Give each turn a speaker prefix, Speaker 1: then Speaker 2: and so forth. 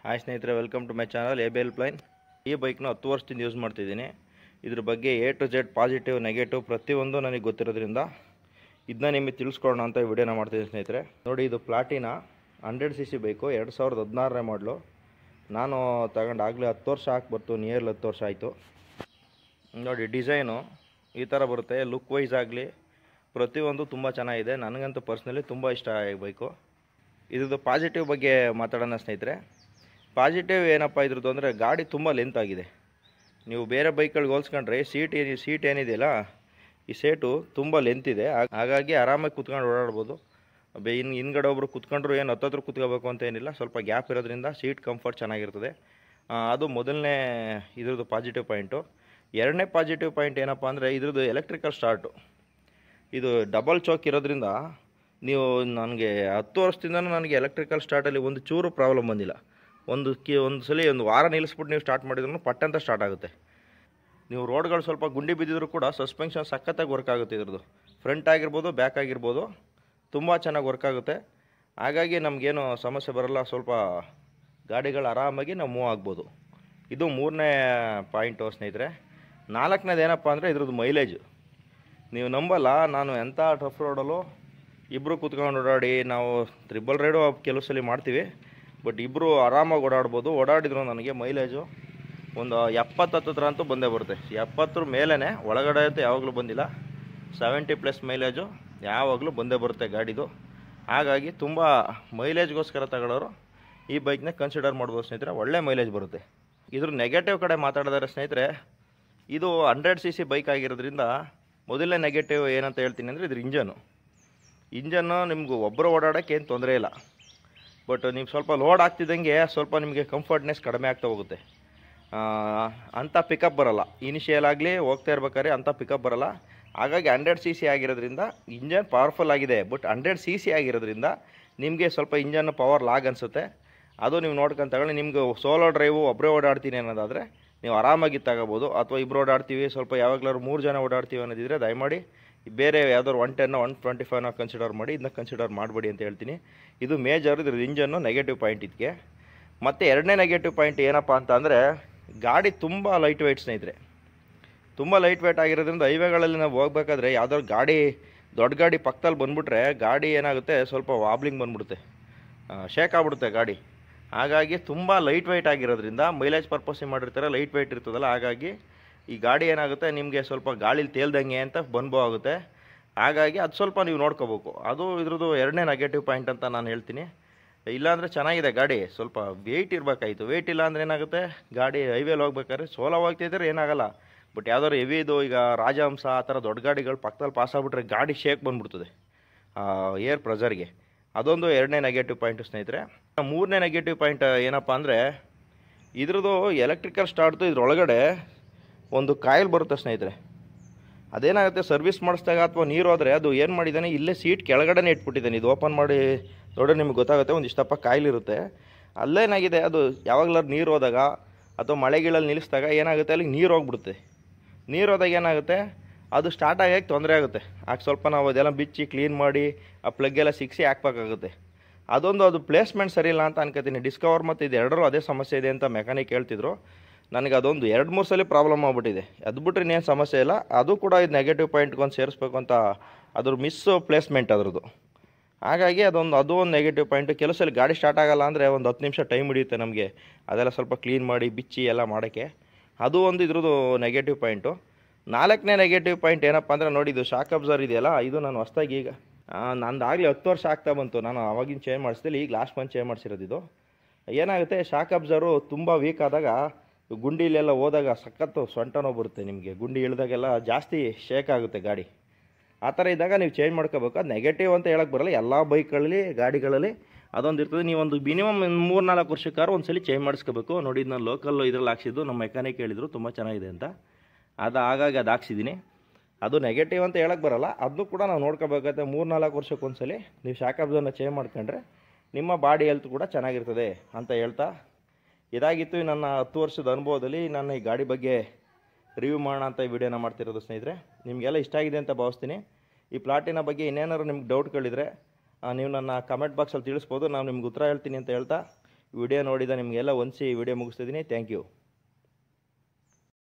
Speaker 1: Hi ಸ್ನೇಹಿತರೆ, welcome to my channel ABL ಪ್ಲೈನ್. ಈ ಬೈಕ್ನ 10 ವರ್ಷದಿಂದ ಯೂಸ್ ಮಾಡ್ತಿದ್ದೀನಿ. ಇದ್ರ ಬಗ್ಗೆ A to Z positive negative ಪ್ರತಿಯೊಂದು ನನಗೆ ಗೊತ್ತಿರೋದ್ರಿಂದ ಇದನ್ನ ನಿಮಗೆ ತಿಳಿಸ್ಕೊಡೋಣ ಅಂತ ವಿಡಿಯೋನ ಮಾಡ್ತಿದ್ದೀನಿ ಸ್ನೇಹಿತರೆ. ನೋಡಿ, ಇದು ಪ್ಲಾಟಿನಾ 100cc ಬೈಕು, 2016ನೇ ಮಾಡಲು. ನಾನು ತಗೊಂಡಾಗಲೇ 10 ವರ್ಷ ಬರ್ತು, ನಿಯರ್ಲಿ 10 ವರ್ಷ ಆಯಿತು. ನೋಡಿ, ಡಿಸೈನು ಈ ಥರ ಬರುತ್ತೆ. ಲುಕ್ ವೈಸ್ ಆಗಲಿ ಪ್ರತಿಯೊಂದು ತುಂಬ ಚೆನ್ನಾಗಿದೆ. ನನಗಂತೂ ಪರ್ಸ್ನಲಿ ತುಂಬ ಇಷ್ಟ ಈ ಬೈಕು. ಇದ್ರದ್ದು ಪಾಸಿಟಿವ್ ಬಗ್ಗೆ ಮಾತಾಡೋಣ ಸ್ನೇಹಿತರೆ. ಪಾಸಿಟಿವ್ ಏನಪ್ಪ ಇದ್ರದ್ದು ಅಂದರೆ, ಗಾಡಿ ತುಂಬ ಲೆಂತ್ ಆಗಿದೆ. ನೀವು ಬೇರೆ ಬೈಕ್ಗಳಿಗೆ ಹೋಲ್ಸ್ಕೊಂಡ್ರೆ ಸೀಟ್ ಏನಿದೆಯಲ್ಲ, ಈ ಸೀಟು ತುಂಬ ಲೆಂತ್ ಇದೆ. ಹಾಗಾಗಿ ಆರಾಮಾಗಿ ಕುತ್ಕೊಂಡು ಓಡಾಡ್ಬೋದು. ಹಿಂದ್ಗಡೆ ಒಬ್ಬರು ಕುತ್ಕೊಂಡ್ರು ಏನು ಹತ್ತತ್ರ ಕುತ್ಕೋಬೇಕು ಅಂತ ಏನಿಲ್ಲ, ಸ್ವಲ್ಪ ಗ್ಯಾಪ್ ಇರೋದ್ರಿಂದ ಸೀಟ್ ಕಂಫರ್ಟ್ ಚೆನ್ನಾಗಿರ್ತದೆ. ಅದು ಮೊದಲನೇ ಇದ್ರದ್ದು ಪಾಸಿಟಿವ್ ಪಾಯಿಂಟು. ಎರಡನೇ ಪಾಸಿಟಿವ್ ಪಾಯಿಂಟ್ ಏನಪ್ಪ ಅಂದರೆ, ಇದ್ರದ್ದು ಎಲೆಕ್ಟ್ರಿಕಲ್ ಸ್ಟಾರ್ಟು. ಇದು ಡಬಲ್ ಚೋಕ್ ಇರೋದ್ರಿಂದ ನೀವು ನನಗೆ 10 ವರ್ಷದಿಂದ ನನಗೆ ಎಲೆಕ್ಟ್ರಿಕಲ್ ಸ್ಟಾರ್ಟಲ್ಲಿ ಒಂದು ಚೂರು ಪ್ರಾಬ್ಲಮ್ ಬಂದಿಲ್ಲ. ಒಂದು ಸಲ ಒಂದು ವಾರ ನಿಲ್ಲಿಸ್ಬಿಟ್ಟು ನೀವು ಸ್ಟಾರ್ಟ್ ಮಾಡಿದ್ರು ಪಟ್ಟಂತ ಸ್ಟಾರ್ಟ್ ಆಗುತ್ತೆ. ನೀವು ರೋಡ್ಗಳು ಸ್ವಲ್ಪ ಗುಂಡಿ ಬಿದ್ದಿದ್ರು ಕೂಡ ಸಸ್ಪೆನ್ಷನ್ ಸಖತ್ತಾಗಿ ವರ್ಕ್ ಆಗುತ್ತೆ. ಇದ್ರದ್ದು ಫ್ರಂಟ್ ಆಗಿರ್ಬೋದು, ಬ್ಯಾಕ್ ಆಗಿರ್ಬೋದು, ತುಂಬ ಚೆನ್ನಾಗಿ ವರ್ಕ್ ಆಗುತ್ತೆ. ಹಾಗಾಗಿ ನಮಗೇನು ಸಮಸ್ಯೆ ಬರೋಲ್ಲ. ಸ್ವಲ್ಪ ಗಾಡಿಗಳು ಆರಾಮಾಗಿ ನಾವು ಮೂವ್ ಆಗ್ಬೋದು. ಇದು ಮೂರನೇ ಪಾಯಿಂಟು ಸ್ನೇಹಿತರೆ. ನಾಲ್ಕನೇದು ಏನಪ್ಪ ಅಂದರೆ, ಇದ್ರದ್ದು ಮೈಲೇಜು. ನೀವು ನಂಬಲ್ಲ, ನಾನು ಎಂಥ ಟಫ್ ರೋಡಲ್ಲೂ ಇಬ್ಬರು ಕುತ್ಕೊಂಡು ಓಡಾಡಿ, ನಾವು ಟ್ರಿಬಲ್ ರೈಡು ಕೆಲವು ಸಲ ಮಾಡ್ತೀವಿ, ಬಟ್ ಇಬ್ಬರು ಆರಾಮಾಗಿ ಓಡಾಡ್ಬೋದು. ಓಡಾಡಿದ್ರು ನನಗೆ ಮೈಲೇಜು ಒಂದು 70 ಹತ್ತಿರ ಅಂತೂ ಬಂದೇ ಬರುತ್ತೆ. 70 ಮೇಲೇ, ಒಳಗಡೆ ಅಂತೂ ಯಾವಾಗಲೂ ಬಂದಿಲ್ಲ. 70+ ಮೈಲೇಜು ಯಾವಾಗಲೂ ಬಂದೇ ಬರುತ್ತೆ ಗಾಡಿದು. ಹಾಗಾಗಿ ತುಂಬ ಮೈಲೇಜ್ಗೋಸ್ಕರ ತಗೊಳ್ಳೋರು ಈ ಬೈಕ್ನ ಕನ್ಸಿಡರ್ ಮಾಡ್ಬೋದು ಸ್ನೇಹಿತರೆ. ಒಳ್ಳೆ ಮೈಲೇಜ್ ಬರುತ್ತೆ. ಇದ್ರ ನೆಗೆಟಿವ್ ಕಡೆ ಮಾತಾಡಿದರೆ ಸ್ನೇಹಿತರೆ, ಇದು 100cc ಬೈಕ್ ಆಗಿರೋದ್ರಿಂದ ಮೊದಲನೇ ನೆಗೆಟಿವ್ ಏನಂತ ಹೇಳ್ತೀನಿ ಅಂದರೆ, ಇದ್ರ ಇಂಜನ್ನು ನಿಮಗೂ ಒಬ್ಬರು ಓಡಾಡೋಕ್ಕೆ ಏನು ತೊಂದರೆ ಇಲ್ಲ. ಬಟ್ ನೀವು ಸ್ವಲ್ಪ ಲೋಡ್ ಆಗ್ತಿದ್ದಂಗೆ ಸ್ವಲ್ಪ ನಿಮಗೆ ಕಂಫರ್ಟ್ನೆಸ್ ಕಡಿಮೆ ಆಗ್ತಾ ಹೋಗುತ್ತೆ. ಅಂಥ ಪಿಕಪ್ ಬರೋಲ್ಲ. ಇನಿಷಿಯಲ್ ಆಗಲಿ ಹೋಗ್ತಾ ಇರ್ಬೇಕಾದ್ರೆ ಅಂಥ ಪಿಕಪ್ ಬರೋಲ್ಲ. ಹಾಗಾಗಿ 100cc ಆಗಿರೋದ್ರಿಂದ ಇಂಜನ್ ಪವರ್ಫುಲ್ ಆಗಿದೆ. ಬಟ್ 100cc ಆಗಿರೋದ್ರಿಂದ ನಿಮಗೆ ಸ್ವಲ್ಪ ಇಂಜನ್ ಪವರ್ ಲಾಗ್ ಅನಿಸುತ್ತೆ. ಅದು ನೀವು ನೋಡ್ಕೊಂಡು ತಗೊಳ್ಳಿ. ನಿಮ್ಗೆ ಸೋಲೋ ಡ್ರೈವು ಒಬ್ಬರೇ ಓಡಾಡ್ತೀನಿ ಅನ್ನೋದಾದರೆ ನೀವು ಆರಾಮಾಗಿ ತಗೋಬೋದು. ಅಥವಾ ಇಬ್ಬರು ಓಡಾಡ್ತೀವಿ, ಸ್ವಲ್ಪ ಯಾವಾಗಲಾದ್ರು 3 ಜನ ಓಡಾಡ್ತೀವಿ ಅನ್ನೋದಿದ್ರೆ ದಯಮಾಡಿ ಬೇರೆ ಯಾವ್ದಾದ್ರು 110 125 ಕನ್ಸಿಡರ್ ಮಾಡಿ. ಇದನ್ನ ಕನ್ಸಿಡರ್ ಮಾಡಬೇಡಿ ಅಂತ ಹೇಳ್ತೀನಿ. ಇದು ಮೇಜರ್ ಇದ್ರ ಇಂಜನ್ನು ನೆಗೆಟಿವ್ ಪಾಯಿಂಟ್ ಇದಕ್ಕೆ. ಮತ್ತು ಎರಡನೇ ನೆಗೆಟಿವ್ ಪಾಯಿಂಟ್ ಏನಪ್ಪ ಅಂತ ಅಂದರೆ, ಗಾಡಿ ತುಂಬ ಲೈಟ್ ವೆಯ್ಟ್ ಸ್ನೇಹಿತರೆ. ತುಂಬ ಲೈಟ್ ವೆಯ್ಟ್ ಆಗಿರೋದ್ರಿಂದ ಹೈವೇಗಳಲ್ಲಿ ನಾವು ಹೋಗ್ಬೇಕಾದ್ರೆ ಯಾವ್ದಾದ್ರು ಗಾಡಿ, ದೊಡ್ಡ ಗಾಡಿ ಪಕ್ಕದಲ್ಲಿ ಬಂದುಬಿಟ್ರೆ ಗಾಡಿ ಏನಾಗುತ್ತೆ, ಸ್ವಲ್ಪ ವಾಬ್ಲಿಂಗ್ ಬಂದುಬಿಡುತ್ತೆ, ಶೇಕ್ ಆಗ್ಬಿಡುತ್ತೆ ಗಾಡಿ. ಹಾಗಾಗಿ ತುಂಬ ಲೈಟ್ ವೆಯ್ಟ್ ಆಗಿರೋದ್ರಿಂದ, ಮೈಲೇಜ್ ಪರ್ಪಸ್ಸಿಗೆ ಮಾಡಿರ್ತಾರೆ, ಲೈಟ್ ವೆಯ್ಟ್ ಇರ್ತದಲ್ಲ, ಹಾಗಾಗಿ ಈ ಗಾಡಿ ಏನಾಗುತ್ತೆ ನಿಮಗೆ ಸ್ವಲ್ಪ ಗಾಳೀಲಿ ತೇಲ್ದಂಗೆ ಅಂತ ಅನುಭವ ಆಗುತ್ತೆ. ಹಾಗಾಗಿ ಅದು ಸ್ವಲ್ಪ ನೀವು ನೋಡ್ಕೋಬೇಕು. ಅದು ಇದ್ರದ್ದು ಎರಡನೇ ನೆಗೆಟಿವ್ ಪಾಯಿಂಟ್ ಅಂತ ನಾನು ಹೇಳ್ತೀನಿ. ಇಲ್ಲಾಂದರೆ ಚೆನ್ನಾಗಿದೆ ಗಾಡಿ, ಸ್ವಲ್ಪ ವೆಯ್ಟ್ ಇರಬೇಕಾಯಿತು. ವೆಯ್ಟ್ ಇಲ್ಲ ಅಂದರೆ ಏನಾಗುತ್ತೆ, ಗಾಡಿ ಹೈವೇಲಿ ಹೋಗ್ಬೇಕಾದ್ರೆ ಸೋಲೋ ಹೋಗ್ತಿದ್ರೆ ಏನಾಗಲ್ಲ. ಬಟ್ ಯಾವ್ದಾದ್ರು ಹೆವಿದು, ಈಗ ರಾಜಹಂಸ ಆ ಥರ ದೊಡ್ಡ ಗಾಡಿಗಳು ಪಕ್ಕದಲ್ಲಿ ಪಾಸ್ ಆಗಿಬಿಟ್ರೆ ಗಾಡಿ ಶೇಕ್ ಬಂದುಬಿಡ್ತದೆ ಏರ್ ಪ್ರೆಷರ್ಗೆ. ಅದೊಂದು ಎರಡನೇ ನೆಗೆಟಿವ್ ಪಾಯಿಂಟು ಸ್ನೇಹಿತರೆ. ಮೂರನೇ ನೆಗೆಟಿವ್ ಪಾಯಿಂಟ್ ಏನಪ್ಪ ಅಂದರೆ, ಇದ್ರದ್ದು ಎಲೆಕ್ಟ್ರಿಕಲ್ ಸ್ಟಾರ್ಟ್ದು ಇದ್ರೊಳಗಡೆ ಒಂದು ಕಾಯಿಲ್ ಬರುತ್ತೆ ಸ್ನೇಹಿತರೆ. ಅದೇನಾಗುತ್ತೆ, ಸರ್ವಿಸ್ ಮಾಡಿಸಿದಾಗ ಅಥವಾ ನೀರು ಹೋದರೆ ಅದು ಏನು ಮಾಡಿದ್ದಾನೆ, ಇಲ್ಲೇ ಸೀಟ್ ಕೆಳಗಡೆನೇ ಇಟ್ಬಿಟ್ಟಿದ್ದಾನೆ. ಇದು ಓಪನ್ ಮಾಡಿ ನೋಡಿದ್ರೆ ನಿಮ್ಗೆ ಗೊತ್ತಾಗುತ್ತೆ, ಒಂದಿಷ್ಟಪ್ಪ ಕಾಯಿಲ್ ಇರುತ್ತೆ. ಅಲ್ಲೇನಾಗಿದೆ, ಅದು ಯಾವಾಗಲಾದ್ರು ನೀರು ಹೋದಾಗ ಅಥವಾ ಮಳೆಗಿಳಲ್ಲಿ ನಿಲ್ಲಿಸಿದಾಗ ಏನಾಗುತ್ತೆ, ಅಲ್ಲಿಗೆ ನೀರು ಹೋಗ್ಬಿಡುತ್ತೆ. ನೀರು ಹೋದಾಗ ಏನಾಗುತ್ತೆ, ಅದು ಸ್ಟಾರ್ಟ್ ಆಗೋಕ್ಕೆ ತೊಂದರೆ ಆಗುತ್ತೆ. ಆಗ ಸ್ವಲ್ಪ ನಾವು ಅದೆಲ್ಲ ಬಿಚ್ಚಿ ಕ್ಲೀನ್ ಮಾಡಿ ಆ ಪ್ಲಗ್ಗೆಲ್ಲ ಸಿಕ್ಸಿ ಹಾಕ್ಬೇಕಾಗುತ್ತೆ. ಅದು ಪ್ಲೇಸ್ಮೆಂಟ್ ಸರಿ ಇಲ್ಲ ಅಂತ ಅನ್ಕೋತೀನಿ. ಡಿಸ್ಕವರ್ ಮತ್ತು ಇದು ಎರಡರೂ ಅದೇ ಸಮಸ್ಯೆ ಇದೆ ಅಂತ ಮೆಕ್ಯಾನಿಕ್ ಹೇಳ್ತಿದ್ರು. ನನಗೆ ಅದೊಂದು 2-3 ಸಲ ಪ್ರಾಬ್ಲಮ್ ಆಗಿಬಿಟ್ಟಿದೆ. ಅದು ಬಿಟ್ಟರೆ ಇನ್ನೇನು ಸಮಸ್ಯೆ ಇಲ್ಲ. ಅದು ಕೂಡ ಇದು ನೆಗೆಟಿವ್ ಪಾಯಿಂಟ್ಗೊಂದು ಸೇರಿಸ್ಬೇಕು ಅಂತ, ಅದ್ರ ಪ್ಲೇಸ್ಮೆಂಟ್ ಅದ್ರದ್ದು. ಹಾಗಾಗಿ ಅದು ಒಂದು ನೆಗೆಟಿವ್ ಪಾಯಿಂಟು. ಕೆಲವು ಸಲ ಗಾಡಿ ಸ್ಟಾರ್ಟ್ ಆಗೋಲ್ಲ ಅಂದರೆ ಒಂದು 10 ನಿಮಿಷ ಟೈಮ್ ಹಿಡಿಯುತ್ತೆ ನಮಗೆ ಅದೆಲ್ಲ ಸ್ವಲ್ಪ ಕ್ಲೀನ್ ಮಾಡಿ ಬಿಚ್ಚಿ ಎಲ್ಲ ಮಾಡೋಕ್ಕೆ. ಅದು ಒಂದು ಇದ್ರದ್ದು ನೆಗೆಟಿವ್ ಪಾಯಿಂಟು. ನಾಲ್ಕನೇ ನೆಗೆಟಿವ್ ಪಾಯಿಂಟ್ ಏನಪ್ಪ ಅಂದರೆ, ನೋಡಿ, ಇದು ಶಾಕ್ ಅಬ್ಸರ್ ಇದೆಯಲ್ಲ, ಇದು ನಾನು ಹೊಸ್ದಾಗಿ ಈಗ ನಂದಾಗಲೇ 10 ವರ್ಷ ಆಗ್ತಾ ಬಂತು. ನಾನು ಆವಾಗಿನ ಚೇಂಜ್ ಮಾಡಿಸ್ತಿಲ್ಲ, ಈಗ ಲಾಸ್ಟ್ ಮಂತ್ ಚೇಂಜ್ ಮಾಡಿಸಿರೋದು. ಇದು ಏನಾಗುತ್ತೆ, ಶಾಕ್ ಅಬ್ಸರು ತುಂಬ ವೀಕ್ ಆದಾಗ, ಗುಂಡಿಲೆಲ್ಲ ಹೋದಾಗ ಸಖತ್ತು ಸೊಂಟ ನೋವು ಬರುತ್ತೆ ನಿಮಗೆ. ಗುಂಡಿ ಇಳಿದಾಗೆಲ್ಲ ಜಾಸ್ತಿ ಶೇಕ್ ಆಗುತ್ತೆ ಗಾಡಿ. ಆ ಥರ ಇದ್ದಾಗ ನೀವು ಚೇಂಜ್ ಮಾಡ್ಕೋಬೇಕು. ಅದು ನೆಗೆಟಿವ್ ಅಂತ ಹೇಳಕ್ಕೆ ಬರೋಲ್ಲ. ಎಲ್ಲ ಬೈಕ್ಗಳಲ್ಲಿ, ಗಾಡಿಗಳಲ್ಲಿ ಅದೊಂದು ಇರ್ತದೆ. ನೀವೊಂದು ಮಿನಿಮಮ್ 3-4 ವರ್ಷಕ್ಕಾರು ಒಂದು ಸಲ ಚೇಂಜ್ ಮಾಡಿಸ್ಕೋಬೇಕು. ನೋಡಿ, ನಾನು ಲೋಕಲ್ ಇದ್ರಲ್ಲಿ ಹಾಕ್ಸಿದ್ದು, ನಮ್ಮ ಮೆಕ್ಯಾನಿಕ್ ಹೇಳಿದ್ರು ತುಂಬ ಚೆನ್ನಾಗಿದೆ ಅಂತ. ಹಾಗಾಗಿ ಅದು ಹಾಕ್ಸಿದ್ದೀನಿ. ಅದು ನೆಗೆಟಿವ್ ಅಂತ ಹೇಳಕ್ಕೆ ಬರೋಲ್ಲ. ಅದನ್ನು ಕೂಡ ನಾವು ನೋಡ್ಕೋಬೇಕಾಗುತ್ತೆ. 3-4 ವರ್ಷಕ್ಕೊಂದ್ಸಲಿ ನೀವು ಶಾಕ್ ಅಬ್ಸರ್ನ ಚೇಂಜ್ ಮಾಡ್ಕೊಂಡ್ರೆ ನಿಮ್ಮ ಬಾಡಿ ಹೆಲ್ತ್ ಕೂಡ ಚೆನ್ನಾಗಿರ್ತದೆ ಅಂತ ಹೇಳ್ತಾ, ಇದಾಗಿತ್ತು ನನ್ನ 10 ವರ್ಷದ ಅನುಭವದಲ್ಲಿ ನನ್ನ ಈ ಗಾಡಿ ಬಗ್ಗೆ ರಿವ್ಯೂ ಮಾಡೋಣ ಅಂತ ಈ ವಿಡಿಯೋನ ಮಾಡ್ತಿರೋದು ಸ್ನೇಹಿತರೆ. ನಿಮಗೆಲ್ಲ ಇಷ್ಟ ಆಗಿದೆ ಅಂತ ಭಾವಿಸ್ತೀನಿ. ಈ ಪ್ಲಾಟಿನ ಬಗ್ಗೆ ಇನ್ನೇನಾದ್ರು ನಿಮ್ಗೆ ಡೌಟ್ಗಳಿದ್ರೆ ನೀವು ನನ್ನ ಕಮೆಂಟ್ ಬಾಕ್ಸಲ್ಲಿ ತಿಳಿಸ್ಬೋದು. ನಾನು ನಿಮ್ಗೆ ಉತ್ತರ ಹೇಳ್ತೀನಿ ಅಂತ ಹೇಳ್ತಾ ವಿಡಿಯೋ ನೋಡಿದ ನಿಮಗೆಲ್ಲ ಒಂದ್ಸಿ ಈ ವಿಡಿಯೋ ಮುಗಿಸ್ತಿದ್ದೀನಿ. Thank you.